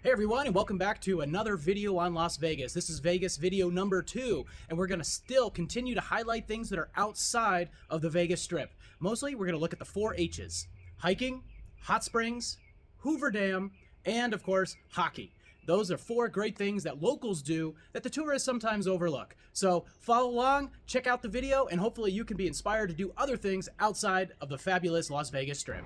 Hey everyone, and welcome back to another video on Las Vegas. This is Vegas video number 2, and we're going to still continue to highlight things that are outside of the Vegas Strip. Mostly, we're going to look at the 4 H's: hiking, hot springs, Hoover Dam, and of course, hockey. Those are 4 great things that locals do that the tourists sometimes overlook. So follow along, check out the video, and hopefully you can be inspired to do other things outside of the fabulous Las Vegas Strip.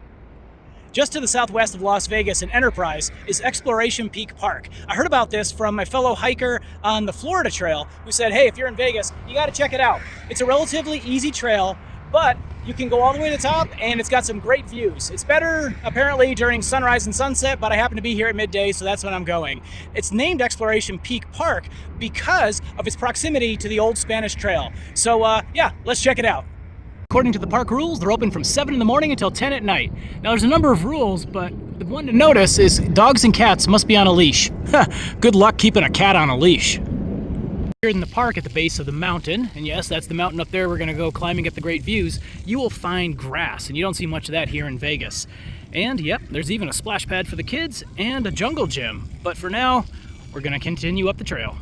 Just to the southwest of Las Vegas in Enterprise is Exploration Peak Park. I heard about this from my fellow hiker on the Florida Trail who said, hey, if you're in Vegas, you gotta check it out. It's a relatively easy trail, but you can go all the way to the top and it's got some great views. It's better apparently during sunrise and sunset, but I happen to be here at midday, so that's when I'm going. It's named Exploration Peak Park because of its proximity to the old Spanish Trail. So yeah, let's check it out. According to the park rules, they're open from 7 in the morning until 10 at night. Now there's a number of rules, but the one to notice is dogs and cats must be on a leash. Good luck keeping a cat on a leash. Here in the park at the base of the mountain, and yes, that's the mountain up there we're gonna go climbing at the great views, you will find grass, and you don't see much of that here in Vegas. And yep, there's even a splash pad for the kids and a jungle gym. But for now, we're gonna continue up the trail.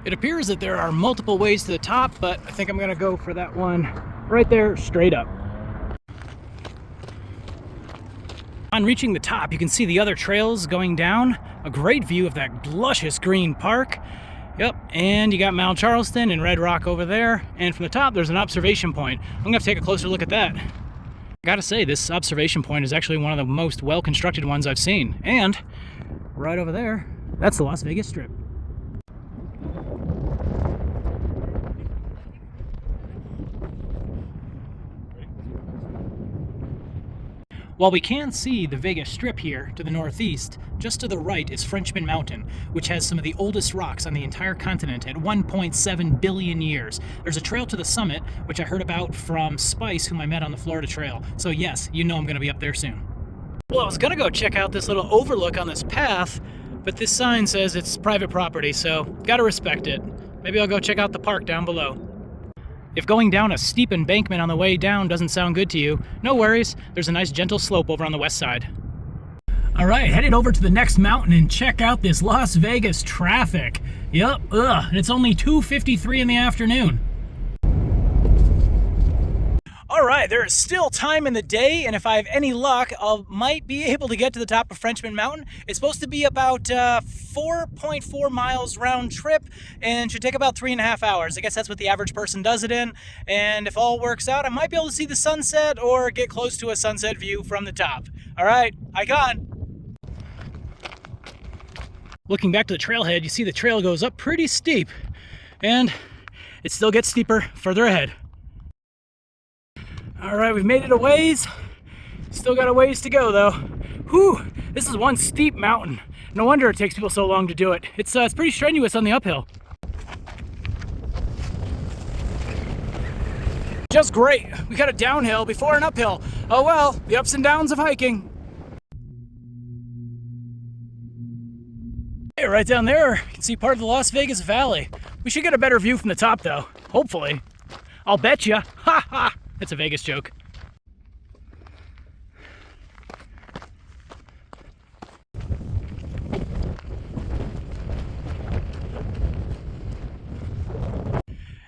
It appears that there are multiple ways to the top, but I think I'm gonna go for that one right there, straight up. On reaching the top, you can see the other trails going down. A great view of that luscious green park. Yep, and you got Mount Charleston and Red Rock over there. And from the top, there's an observation point. I'm gonna have to take a closer look at that. I gotta say, this observation point is actually one of the most well-constructed ones I've seen. And right over there, that's the Las Vegas Strip. While we can see the Vegas Strip here to the northeast, just to the right is Frenchman Mountain, which has some of the oldest rocks on the entire continent at 1.7 billion years. There's a trail to the summit, which I heard about from Spice, whom I met on the Florida Trail. So yes, you know I'm gonna be up there soon. Well, I was gonna go check out this little overlook on this path, but this sign says it's private property, so gotta respect it. Maybe I'll go check out the park down below. If going down a steep embankment on the way down doesn't sound good to you, no worries, there's a nice gentle slope over on the west side. All right, headed over to the next mountain and check out this Las Vegas traffic. Yep, and it's only 2:53 in the afternoon. All right, there is still time in the day, and if I have any luck, I might be able to get to the top of Frenchman Mountain. It's supposed to be about 4.4 miles round trip and should take about 3.5 hours. I guess that's what the average person does it in. And if all works out, I might be able to see the sunset or get close to a sunset view from the top. All right, hike on. Looking back to the trailhead, you see the trail goes up pretty steep, and it still gets steeper further ahead. All right, we've made it a ways. Still got a ways to go though. Whew, this is one steep mountain. No wonder it takes people so long to do it. It's pretty strenuous on the uphill. Just great, we got a downhill before an uphill. Oh well, the ups and downs of hiking. Hey, right down there, you can see part of the Las Vegas Valley. We should get a better view from the top though, hopefully. I'll bet ya, ha ha. It's a Vegas joke.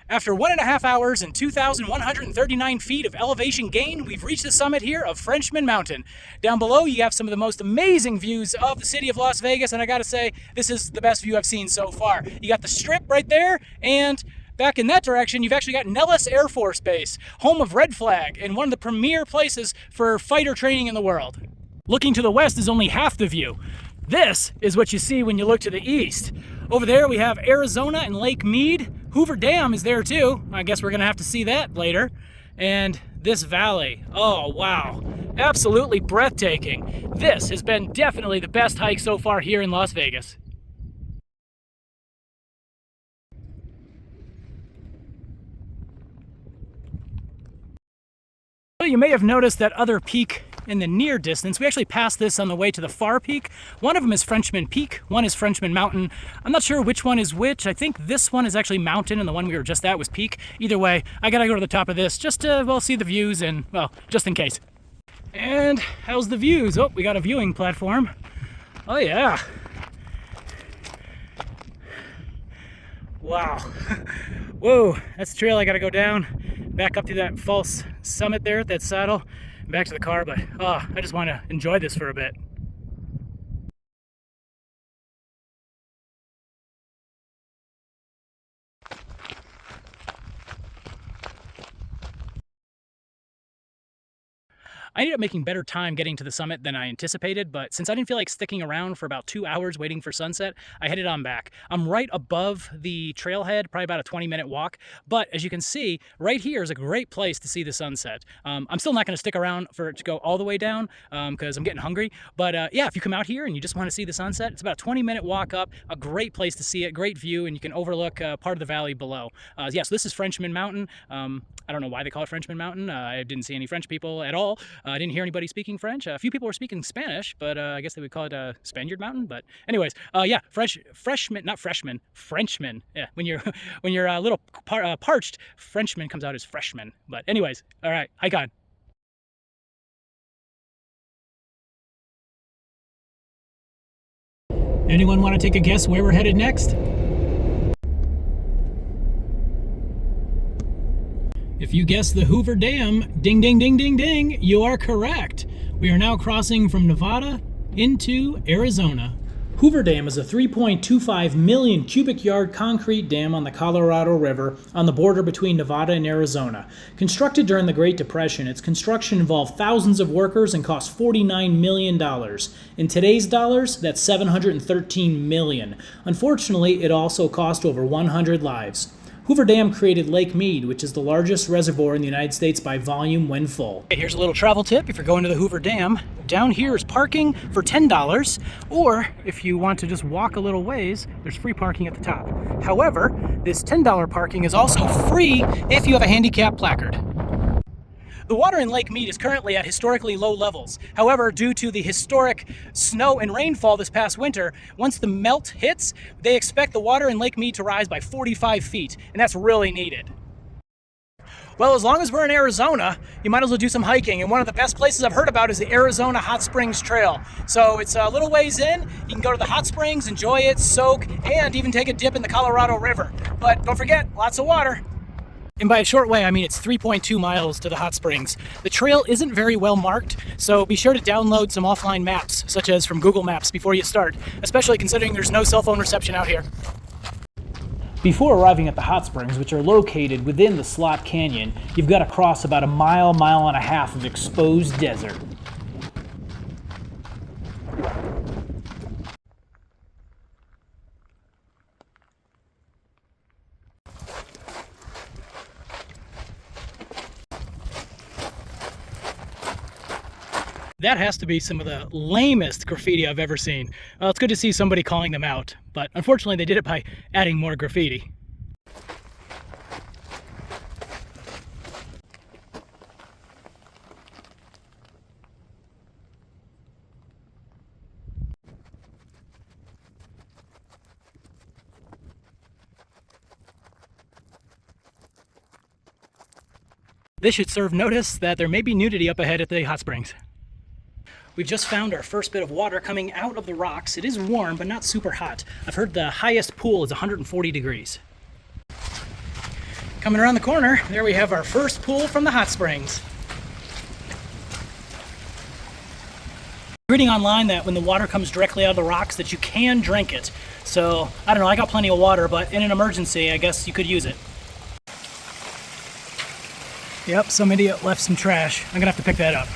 After 1.5 hours and 2,139 feet of elevation gain, we've reached the summit here of Frenchman Mountain. Down below, you have some of the most amazing views of the city of Las Vegas, and I gotta say, this is the best view I've seen so far. You got the Strip right there, and back in that direction, you've actually got Nellis Air Force Base, home of Red Flag, and one of the premier places for fighter training in the world. Looking to the west is only half the view. This is what you see when you look to the east. Over there we have Arizona and Lake Mead. Hoover Dam is there too. I guess we're gonna have to see that later. And this valley, oh wow, absolutely breathtaking. This has been definitely the best hike so far here in Las Vegas. So you may have noticed that other peak in the near distance. We actually passed this on the way to the far peak. One of them is Frenchman Peak, one is Frenchman Mountain. I'm not sure which one is which. I think this one is actually Mountain and the one we were just at was Peak. Either way, I gotta go to the top of this just to, well, see the views and, well, just in case. And how's the views? Oh, we got a viewing platform. Oh yeah. Wow. Whoa, that's the trail I gotta go down, back up to that false summit there, that saddle, and back to the car, but I just want to enjoy this for a bit. I ended up making better time getting to the summit than I anticipated, but since I didn't feel like sticking around for about 2 hours waiting for sunset, I headed on back. I'm right above the trailhead, probably about a 20-minute walk, but as you can see, right here is a great place to see the sunset. I'm still not going to stick around for it to go all the way down because I'm getting hungry, but yeah, if you come out here and you just want to see the sunset, it's about a 20-minute walk up, a great place to see it, great view, and you can overlook part of the valley below. Yeah, so this is Frenchman Mountain. I don't know why they call it Frenchman Mountain. I didn't see any French people at all. I didn't hear anybody speaking French. A few people were speaking Spanish, but I guess they would call it Spaniard Mountain. But anyways, yeah, Frenchman. Yeah, when you're a little parched, Frenchman comes out as freshman. But anyways, all right, hike on. Anyone want to take a guess where we're headed next? If you guessed the Hoover Dam, ding, ding, ding, ding, ding, you are correct. We are now crossing from Nevada into Arizona. Hoover Dam is a 3.25 million cubic yard concrete dam on the Colorado River on the border between Nevada and Arizona. Constructed during the Great Depression, its construction involved thousands of workers and cost $49 million. In today's dollars, that's $713 million. Unfortunately, it also cost over 100 lives. Hoover Dam created Lake Mead, which is the largest reservoir in the United States by volume when full. Here's a little travel tip if you're going to the Hoover Dam. Down here is parking for $10, or if you want to just walk a little ways, there's free parking at the top. However, this $10 parking is also free if you have a handicap placard. The water in Lake Mead is currently at historically low levels. However, due to the historic snow and rainfall this past winter, once the melt hits, they expect the water in Lake Mead to rise by 45 feet, and that's really needed. Well, as long as we're in Arizona, you might as well do some hiking, and one of the best places I've heard about is the Arizona Hot Springs Trail. So it's a little ways in, you can go to the hot springs, enjoy it, soak, and even take a dip in the Colorado River. But don't forget, lots of water. And by a short way, I mean it's 3.2 miles to the hot springs. The trail isn't very well marked, so be sure to download some offline maps, such as from Google Maps, before you start, especially considering there's no cell phone reception out here. Before arriving at the hot springs, which are located within the Slot Canyon, you've got to cross about a mile and a half of exposed desert. That has to be some of the lamest graffiti I've ever seen. Well, it's good to see somebody calling them out, but unfortunately they did it by adding more graffiti. This should serve notice that there may be nudity up ahead at the hot springs. We've just found our first bit of water coming out of the rocks. It is warm, but not super hot. I've heard the highest pool is 140 degrees. Coming around the corner, there we have our first pool from the hot springs. Reading online that when the water comes directly out of the rocks that you can drink it. So, I don't know, I got plenty of water, but in an emergency, I guess you could use it. Yep, some idiot left some trash. I'm gonna have to pick that up.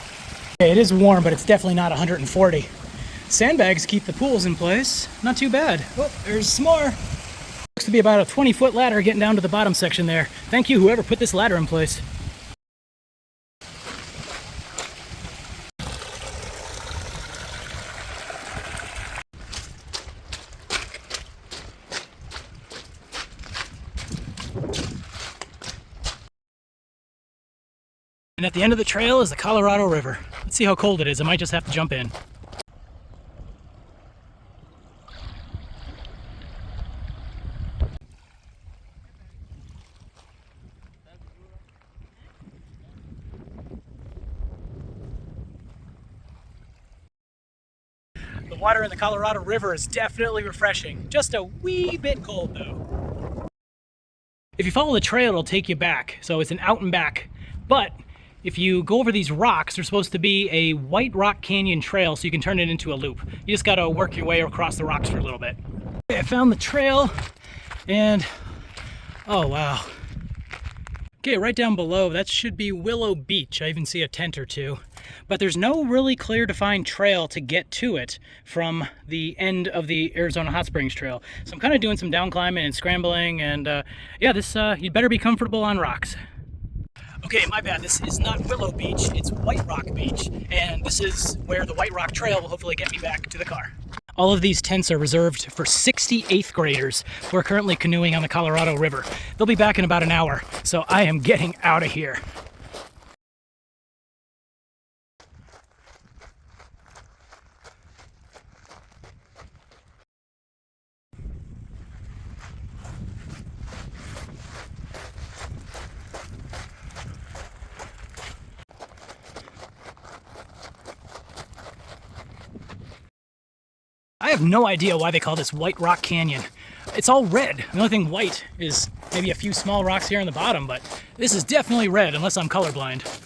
Okay, it is warm, but it's definitely not 140. Sandbags keep the pools in place. Not too bad. Oh, there's some more. Looks to be about a 20-foot ladder getting down to the bottom section there. Thank you, whoever put this ladder in place. And at the end of the trail is the Colorado River. Let's see how cold it is. I might just have to jump in. The water in the Colorado River is definitely refreshing. Just a wee bit cold though. If you follow the trail, it'll take you back. So it's an out and back. But if you go over these rocks, there's supposed to be a white rock canyon trail so you can turn it into a loop. You just gotta work your way across the rocks for a little bit. Okay, I found the trail and oh wow. Okay, right down below, that should be Willow Beach. I even see a tent or two. But there's no really clear defined trail to get to it from the end of the Arizona Hot Springs Trail. So I'm kind of doing some down climbing and scrambling, and yeah, this you'd better be comfortable on rocks. Okay, my bad, this is not Willow Beach, it's White Rock Beach, and this is where the White Rock Trail will hopefully get me back to the car. All of these tents are reserved for 68th graders who are currently canoeing on the Colorado River. They'll be back in about an hour, so I am getting out of here. I have no idea why they call this White Rock Canyon. It's all red. The only thing white is maybe a few small rocks here on the bottom, but this is definitely red unless I'm colorblind.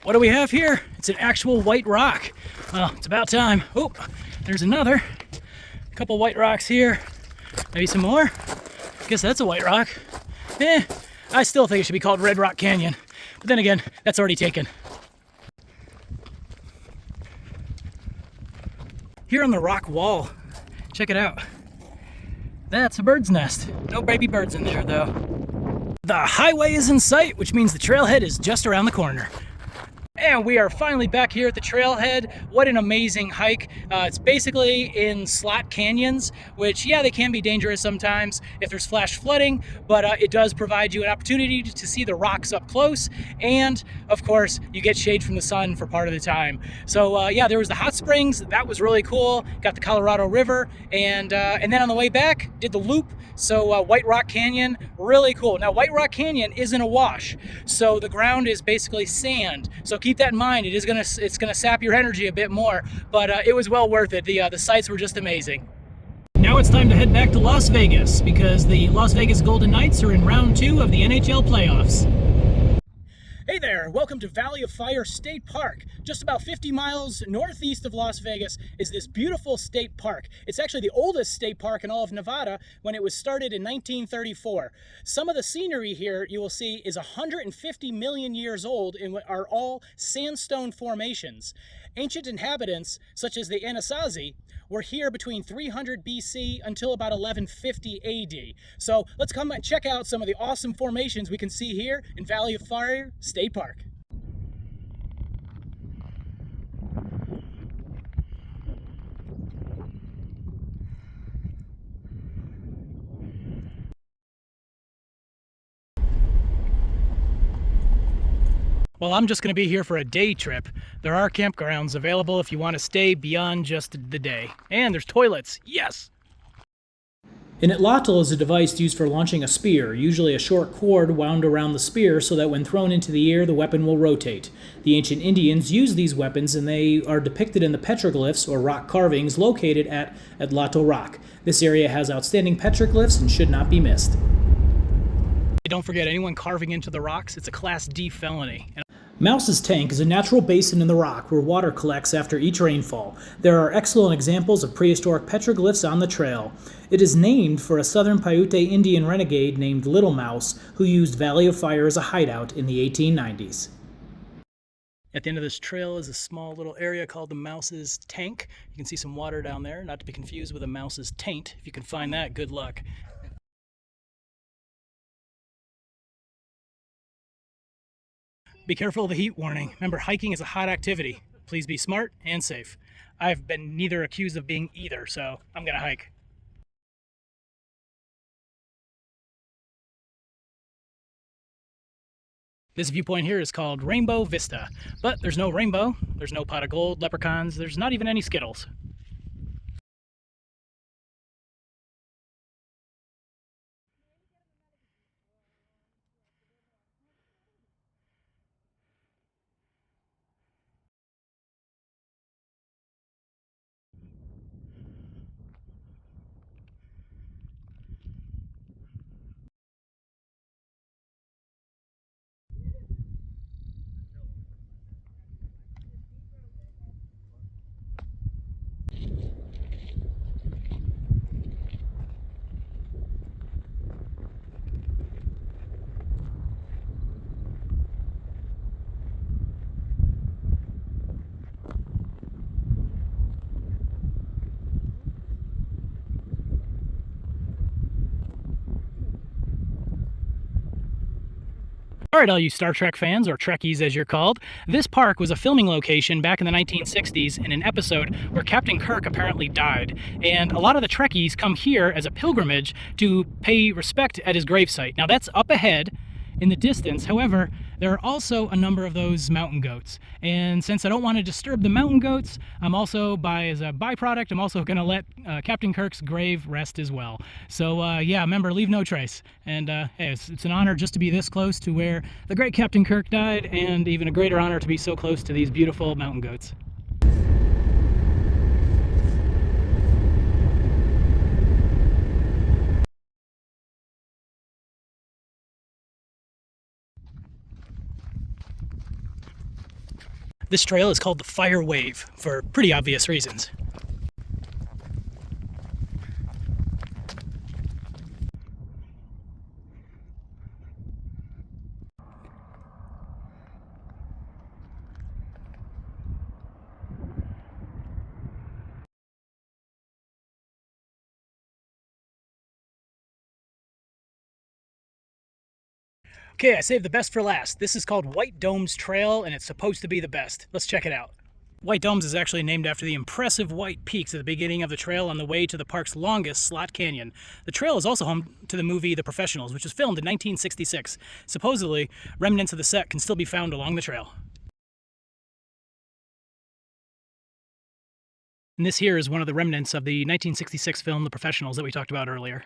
What do we have here? It's an actual white rock. Well, it's about time. Oh, there's another. A couple white rocks here. Maybe some more. Guess that's a white rock. I still think it should be called Red Rock Canyon. But then again, that's already taken. Here on the rock wall, check it out. That's a bird's nest. No baby birds in there though. The highway is in sight, which means the trailhead is just around the corner. And we are finally back here at the trailhead. What an amazing hike. It's basically in slot canyons, which, yeah, they can be dangerous sometimes if there's flash flooding, but it does provide you an opportunity to see the rocks up close. And, of course, you get shade from the sun for part of the time. So, yeah, there was the hot springs. That was really cool. Got the Colorado River. And then on the way back, did the loop. So White Rock Canyon, really cool. Now, White Rock Canyon isn't a wash, so the ground is basically sand. So keep that in mind. It's gonna sap your energy a bit more, but it was well worth it. The sights were just amazing. Now it's time to head back to Las Vegas because the Las Vegas Golden Knights are in round 2 of the NHL playoffs. Hey there, welcome to Valley of Fire State Park. Just about 50 miles northeast of Las Vegas is this beautiful state park. It's actually the oldest state park in all of Nevada when it was started in 1934. Some of the scenery here you will see is 150 million years old and are all sandstone formations. Ancient inhabitants, such as the Anasazi, were here between 300 BC until about 1150 AD. So let's come and check out some of the awesome formations we can see here in Valley of Fire State Park. Well, I'm just going to be here for a day trip. There are campgrounds available if you want to stay beyond just the day. And there's toilets, yes! An atlatl is a device used for launching a spear, usually a short cord wound around the spear so that when thrown into the air, the weapon will rotate. The ancient Indians used these weapons and they are depicted in the petroglyphs, or rock carvings, located at Atlatl Rock. This area has outstanding petroglyphs and should not be missed. Don't forget, anyone carving into the rocks, it's a Class D felony. Mouse's Tank is a natural basin in the rock where water collects after each rainfall. There are excellent examples of prehistoric petroglyphs on the trail. It is named for a southern Paiute Indian renegade named Little Mouse, who used Valley of Fire as a hideout in the 1890s. At the end of this trail is a small little area called the Mouse's Tank. You can see some water down there, not to be confused with a mouse's taint. If you can find that, good luck. Be careful of the heat warning. Remember, hiking is a hot activity. Please be smart and safe. I've been neither accused of being either, so I'm gonna hike. This viewpoint here is called Rainbow Vista, but there's no rainbow, there's no pot of gold, leprechauns, there's not even any Skittles. Alright, all you Star Trek fans, or Trekkies as you're called, this park was a filming location back in the 1960s in an episode where Captain Kirk apparently died. And a lot of the Trekkies come here as a pilgrimage to pay respect at his gravesite. Now that's up ahead in the distance. However, there are also a number of those mountain goats. And since I don't want to disturb the mountain goats, I'm also, as a byproduct, I'm also going to let Captain Kirk's grave rest as well. So yeah, remember, leave no trace. And hey, it's an honor just to be this close to where the great Captain Kirk died, and even a greater honor to be so close to these beautiful mountain goats. This trail is called the Fire Wave for pretty obvious reasons. Okay, I saved the best for last. This is called White Domes Trail, and it's supposed to be the best. Let's check it out. White Domes is actually named after the impressive white peaks at the beginning of the trail on the way to the park's longest slot canyon. The trail is also home to the movie The Professionals, which was filmed in 1966. Supposedly, remnants of the set can still be found along the trail. And this here is one of the remnants of the 1966 film The Professionals that we talked about earlier.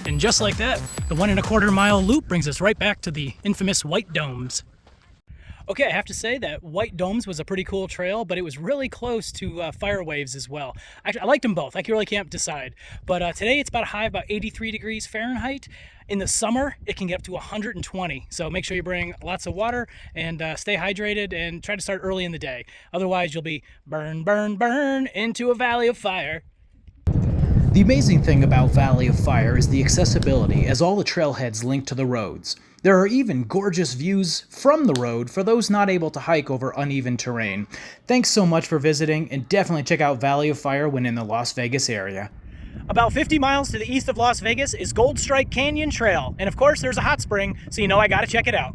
And just like that, the 1¼ mile loop brings us right back to the infamous White Domes. Okay, I have to say that White Domes was a pretty cool trail, but it was really close to Fire Waves as well. Actually, I liked them both. I really can't decide. But today it's about a high of about 83 degrees Fahrenheit. In the summer, it can get up to 120. So make sure you bring lots of water and stay hydrated and try to start early in the day. Otherwise, you'll be burn, burn, burn into a valley of fire. The amazing thing about Valley of Fire is the accessibility, as all the trailheads link to the roads. There are even gorgeous views from the road for those not able to hike over uneven terrain. Thanks so much for visiting, and definitely check out Valley of Fire when in the Las Vegas area. About 50 miles to the east of Las Vegas is Gold Strike Canyon Trail, and of course there's a hot spring, so you know I gotta check it out.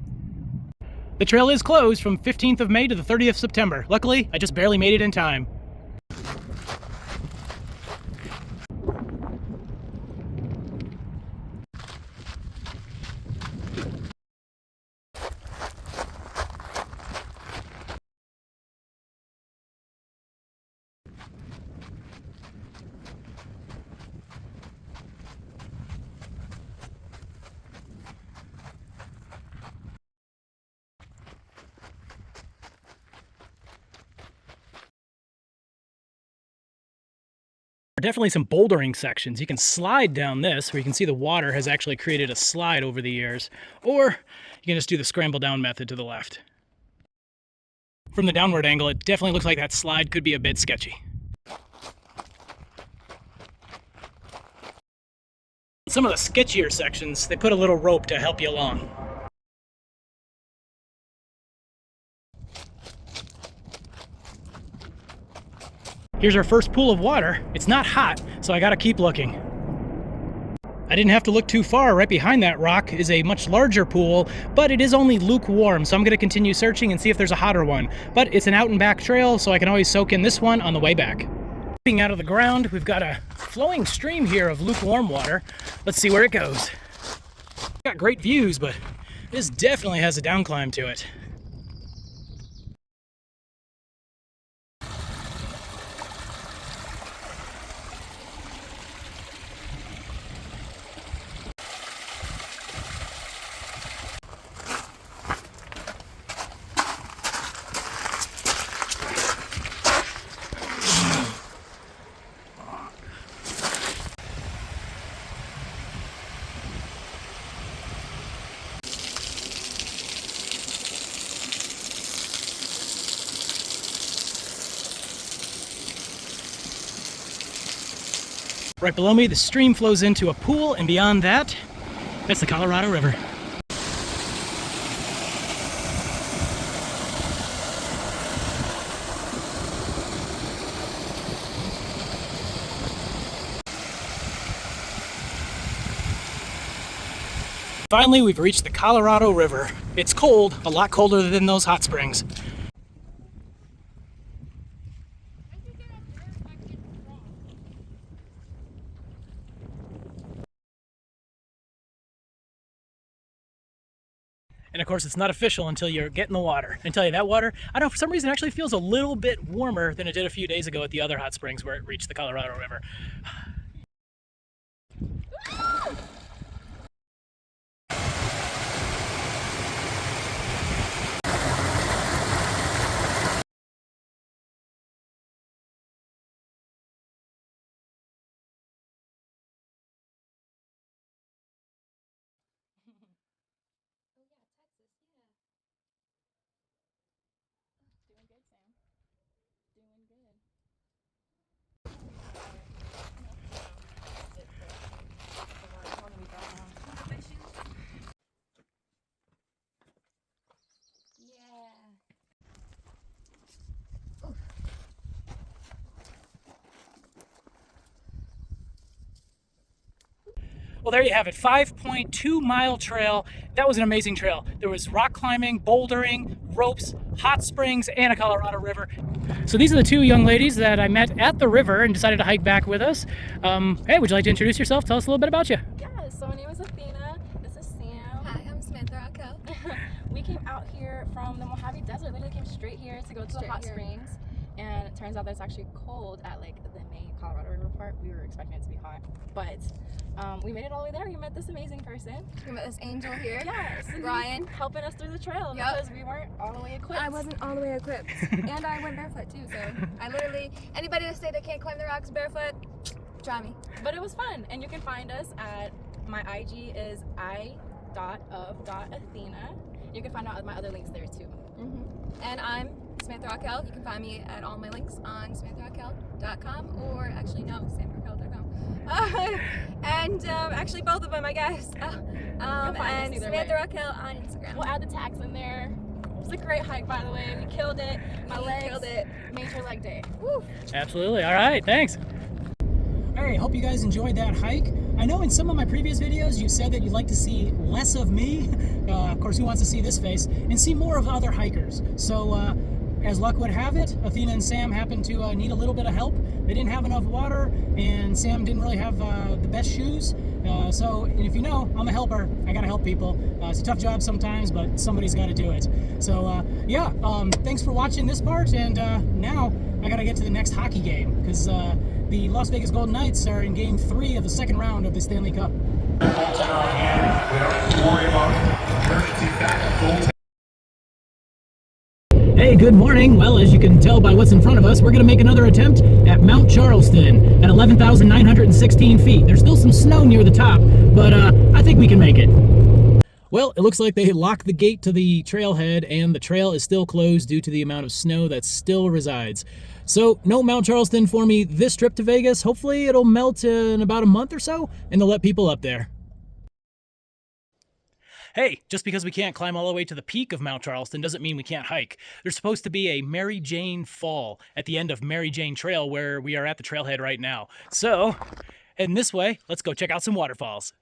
The trail is closed from 15th of May to the 30th of September. Luckily, I just barely made it in time. Definitely some bouldering sections. You can slide down this, where you can see the water has actually created a slide over the years, or you can just do the scramble down method to the left. From the downward angle, it definitely looks like that slide could be a bit sketchy. Some of the sketchier sections, they put a little rope to help you along. Here's our first pool of water. It's not hot, so I gotta keep looking. I didn't have to look too far. Right behind that rock is a much larger pool, but it is only lukewarm, so I'm gonna continue searching and see if there's a hotter one. But it's an out and back trail, so I can always soak in this one on the way back. Looking out of the ground, we've got a flowing stream here of lukewarm water. Let's see where it goes. Got great views, but this definitely has a down climb to it. Right below me, the stream flows into a pool, and beyond that, that's the Colorado River. Finally, we've reached the Colorado River. It's cold, a lot colder than those hot springs. And of course, it's not official until you get in the water. I tell you, that water, I don't know, for some reason, it actually feels a little bit warmer than it did a few days ago at the other hot springs where it reached the Colorado River. Doing good, Sam. Doing good. Well, there you have it, 5.2 mile trail. That was an amazing trail. There was rock climbing, bouldering, ropes, hot springs, and a Colorado River. So these are the two young ladies that I met at the river and decided to hike back with us. Hey, would you like to introduce yourself? Tell us a little bit about you. Yeah, so my name is Athena. This is Sam. Hi, I'm Samantha Raquel. We came out here from the Mojave Desert. Literally came straight here to go to the hot springs. And it turns out that it's actually cold at like the main Colorado River part. We were expecting it to be hot, but we made it all the way there. We met this amazing person. We met this angel here. Yes, Brian. helping us through the trail because we weren't all the way equipped. I wasn't all the way equipped. And I went barefoot too, so I literally, anybody that say they can't climb the rocks barefoot, try me. But it was fun, and you can find us at, my IG is i.of.athena. You can find out my other links there too. And I'm Samantha Raquel. You can find me at all my links on samantharaquel.com, or actually no, samraquel.com. And actually both of them, I guess. And Samantha Raquel on Instagram. We'll add the tags in there. It was a great hike, by the way. We killed it. My legs killed it. Major leg day. Woo. Absolutely. All right, thanks. Hey, hope you guys enjoyed that hike. I know in some of my previous videos you said that you'd like to see less of me. Of course, who wants to see this face? And see more of other hikers. So, as luck would have it, Athena and Sam happened to need a little bit of help. They didn't have enough water, and Sam didn't really have the best shoes. So if you know, I'm a helper. I gotta help people. It's a tough job sometimes, but somebody's gotta do it. So yeah, thanks for watching this part, and now I gotta get to the next hockey game, because the Las Vegas Golden Knights are in Game 3 of the second round of the Stanley Cup. We don't have to worry about emergency backup. Hey, good morning. Well, as you can tell by what's in front of us, we're going to make another attempt at Mount Charleston at 11,916 feet. There's still some snow near the top, but I think we can make it. Well, it looks like they locked the gate to the trailhead and the trail is still closed due to the amount of snow that still resides. So no Mount Charleston for me this trip to Vegas. Hopefully it'll melt in about a month or so and they'll let people up there. Hey, just because we can't climb all the way to the peak of Mount Charleston doesn't mean we can't hike. There's supposed to be a Mary Jane Fall at the end of Mary Jane Trail where we are at the trailhead right now. So, heading this way, let's go check out some waterfalls.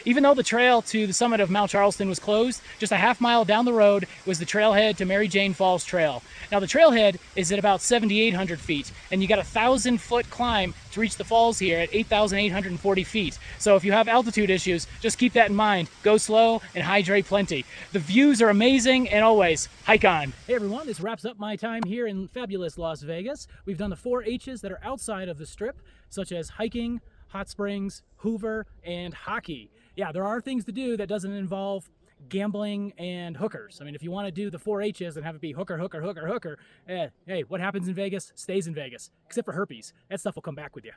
Even though the trail to the summit of Mount Charleston was closed, just a half mile down the road was the trailhead to Mary Jane Falls Trail. Now the trailhead is at about 7,800 feet, and you got a 1,000-foot climb to reach the falls here at 8,840 feet. So if you have altitude issues, just keep that in mind. Go slow and hydrate plenty. The views are amazing, and always, hike on. Hey everyone, this wraps up my time here in fabulous Las Vegas. We've done the 4 H's that are outside of the strip, such as hiking, hot springs, Hoover, and hockey. Yeah, there are things to do that doesn't involve gambling and hookers. I mean, if you want to do the 4 H's and have it be hooker, hooker, hooker, hooker, hey, what happens in Vegas stays in Vegas, except for herpes. That stuff will come back with you.